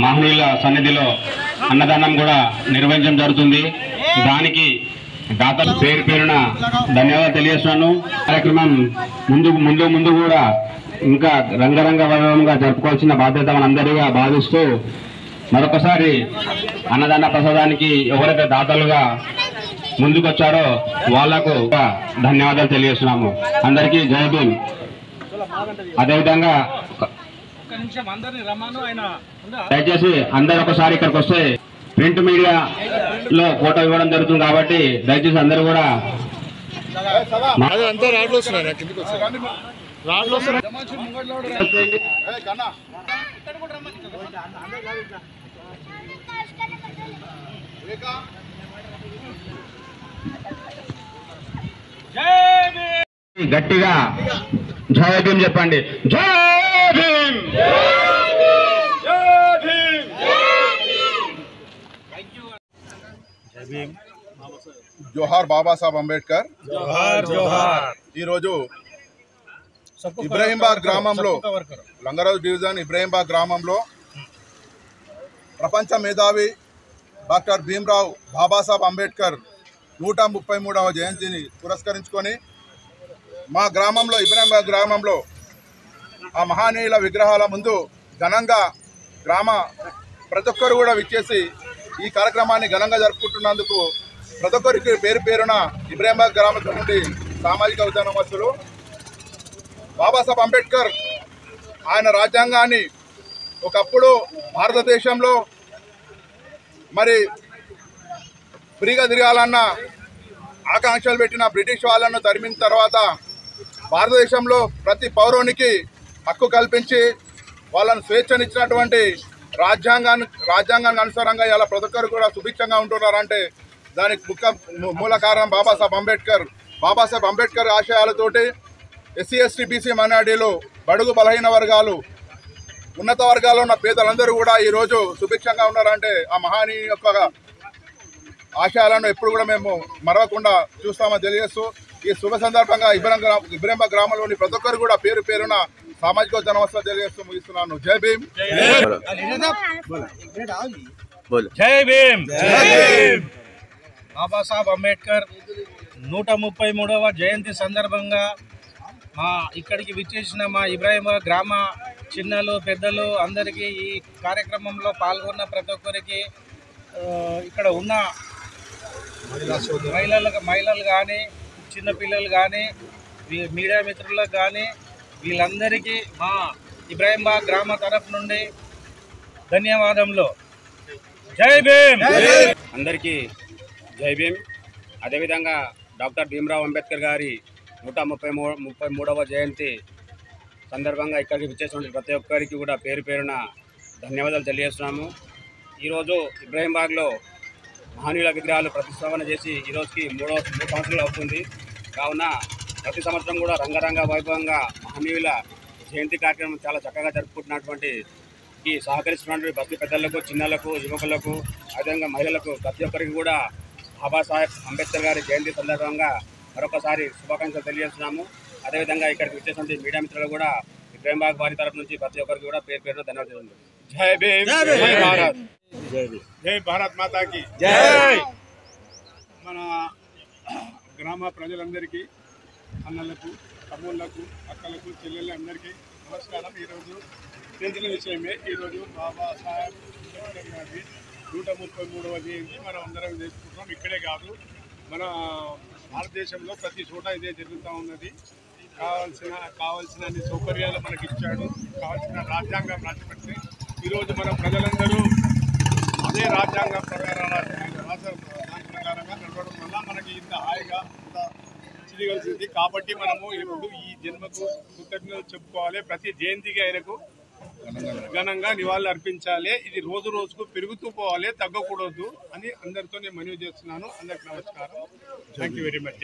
మహనీయుల సన్నిధిలో అన్నదానం కూడా నిర్వహించడం జరుగుతుంది. దానికి దాతలు పేరు పేరున ధన్యవాదాలు తెలియజేస్తున్నాను. కార్యక్రమం ముందు కూడా ఇంకా రంగరంగ వైభవంగా జరుపుకోవాల్సిన బాధ్యత మనందరిగా భావిస్తూ మరొకసారి అన్నదాన ప్రసాదానికి ఎవరైతే దాతలుగా ముందుకొచ్చారో వాళ్లకు ధన్యవాదాలు తెలియజేస్తున్నాము. అందరికీ జై భీమ్. అదేవిధంగా దయచేసి అందరు ఒకసారి ఇక్కడికి వస్తే ప్రింట్ మీడియాలో ఫోటో ఇవ్వడం జరుగుతుంది కాబట్టి దయచేసి అందరూ కూడా గట్టిగా జై భీమ్ చెప్పండి. జై భీమ్. జోహార్ బాబాసాహెబ్ అంబేద్కర్. ఈరోజు ఇబ్రహీంబాగ్ గ్రామంలో, లంగరాజు డివిజన్ ఇబ్రహీంబాగ్ గ్రామంలో ప్రపంచ మేధావి డాక్టర్ భీమ్రావ్ బాబాసాహెబ్ అంబేద్కర్ 133వ జయంతిని పురస్కరించుకొని మా గ్రామంలో, ఇబ్రహీంబాగ్ గ్రామంలో ఆ మహానీయుల విగ్రహాల ముందు ఘనంగా ప్రతి ఒక్కరు కూడా విచ్చేసి ఈ కార్యక్రమాన్ని ఘనంగా జరుపుకుంటున్నందుకు ప్రతి ఒక్కరికి పేరు పేరున ఇబ్రహీంబాగ్ గ్రామం నుండి సామాజిక ఉద్యమస్తులు. బాబాసాహెబ్ అంబేద్కర్ ఆయన రాజ్యాంగాన్ని ఒకప్పుడు భారతదేశంలో మరి ఫ్రీగా తిరగాలన్న ఆకాంక్షలు పెట్టిన బ్రిటిష్ వాళ్ళను తరిమిన తర్వాత భారతదేశంలో ప్రతి పౌరునికి హక్కు కల్పించి వాళ్ళను స్వేచ్ఛనిచ్చినటువంటి రాజ్యాంగానికి అనుసారంగా ఇలా ప్రతి ఒక్కరు కూడా సుభిక్షంగా ఉంటున్నారంటే దానికి మూల కారణం బాబాసాహెబ్ అంబేద్కర్. బాబాసాహెబ్ అంబేద్కర్ ఆశయాలతోటి ఎస్సీ ఎస్టీ బీసీ మైనారిటీలు, బడుగు బలహీన వర్గాలు, ఉన్నత వర్గాల్లో ఉన్న పేదలందరూ కూడా ఈరోజు సుభిక్షంగా ఉన్నారంటే ఆ మహానీయ యొక్క ఆశయాలను ఎప్పుడు కూడా మేము మరవకుండా చూస్తామని తెలియజేస్తూ ఈ శుభ సందర్భంగా ఇబ్రహీంబాగ్ గ్రామంలోని ప్రతి ఒక్కరు కూడా పేరు పేరున సామాజిక జనవసరం తెలియజేస్తూ ముగిస్తున్నాను. జై భీమ్. జై భీమ్. బాబాసాహెబ్ అంబేద్కర్ 133వ జయంతి సందర్భంగా ఇక్కడికి విచ్చేసిన మా ఇబ్రహీంబాగ్ గ్రామ చిన్నలు పెద్దలు అందరికీ, ఈ కార్యక్రమంలో పాల్గొన్న ప్రతి ఒక్కరికి, ఇక్కడ ఉన్న మహిళలు కానీ, చిన్నపిల్లలు కానీ, మీడియా మిత్రులకు కానీ వీళ్ళందరికీ మా ఇబ్రహీంబాగ్ గ్రామ తరఫు నుండి ధన్యవాదములు. జై భీమ్. అందరికీ జై భీమ్. అదేవిధంగా డాక్టర్ భీమ్రావ్ అంబేద్కర్ గారి 133వ జయంతి సందర్భంగా ఇక్కడికి విచ్చేసిన ప్రతి ఒక్కరికి కూడా పేరు పేరున ధన్యవాదాలు తెలియజేస్తున్నాము. ఈరోజు ఇబ్రహీంబాగ్లో మహనీయుల విగ్రహాలు ప్రతిష్టాపన చేసి ఈరోజుకి 3 సంవత్సరాలు అవుతుంది. కావున ప్రతి సంవత్సరం కూడా రంగరంగ వైభవంగా మహనీయుల జయంతి కార్యక్రమం చాలా చక్కగా జరుపుకుంటున్నటువంటి ఈ సహకరిస్తున్నటువంటి ప్రతి పెద్దలకు, చిన్నలకు, యువకులకు, అదేవిధంగా మహిళలకు ప్రతి ఒక్కరికి కూడా బాబాసాహెబ్ అంబేద్కర్ గారి జయంతి సందర్భంగా మరొకసారి శుభాకాంక్షలు తెలియజేస్తున్నాము. అదేవిధంగా ఇక్కడికి వచ్చేటువంటి మీడియా మిత్రులు కూడా ఇబ్రహీంబాగ్ వారి తరఫు నుంచి ప్రతి ఒక్కరికి కూడా పేరు పేరున ధన్యవాదాలు. జై భీమ్. జై భారత్. జై భారత్ మాతాకి జై. మన గ్రామ ప్రజలందరికీ, అన్నలకు, తమ్ముళ్లకు, అక్కలకు, చెల్లెళ్ళందరికీ నమస్కారం. ఈరోజు తెలిసిన విషయమే, ఈరోజు బాబాసాహెబ్ అంబేద్కర్ గారి 133వ జయంతి మనం అందరం చేసుకుంటున్నాం. ఇక్కడే కాదు, మన భారతదేశంలో ప్రతి చోట ఇదే జరుగుతూ ఉన్నది. కావాల్సిన అన్ని సౌకర్యాలు మనకి ఇచ్చాడు, కావాల్సిన రాజ్యాంగం రాసిపెట్టి ఈరోజు మన ప్రజలందరూ అదే రాజ్యాంగం ప్రకారం దాని ప్రకారంగా నడవడం వల్ల మనకి ఇంత హాయిగా ఇంత చేయగలిసింది. కాబట్టి మనము ఇప్పుడు ఈ జన్మకు కృతజ్ఞతలు చెప్పుకోవాలి. ప్రతి జయంతికి ఆయనకు ఘనంగా నివాళులు అర్పించాలి. ఇది రోజు రోజుకు పెరుగుతూ పోవాలి, తగ్గకూడదు అని అందరితో నేను మనవి చేస్తున్నాను. అందరికి నమస్కారం. Thank you very much.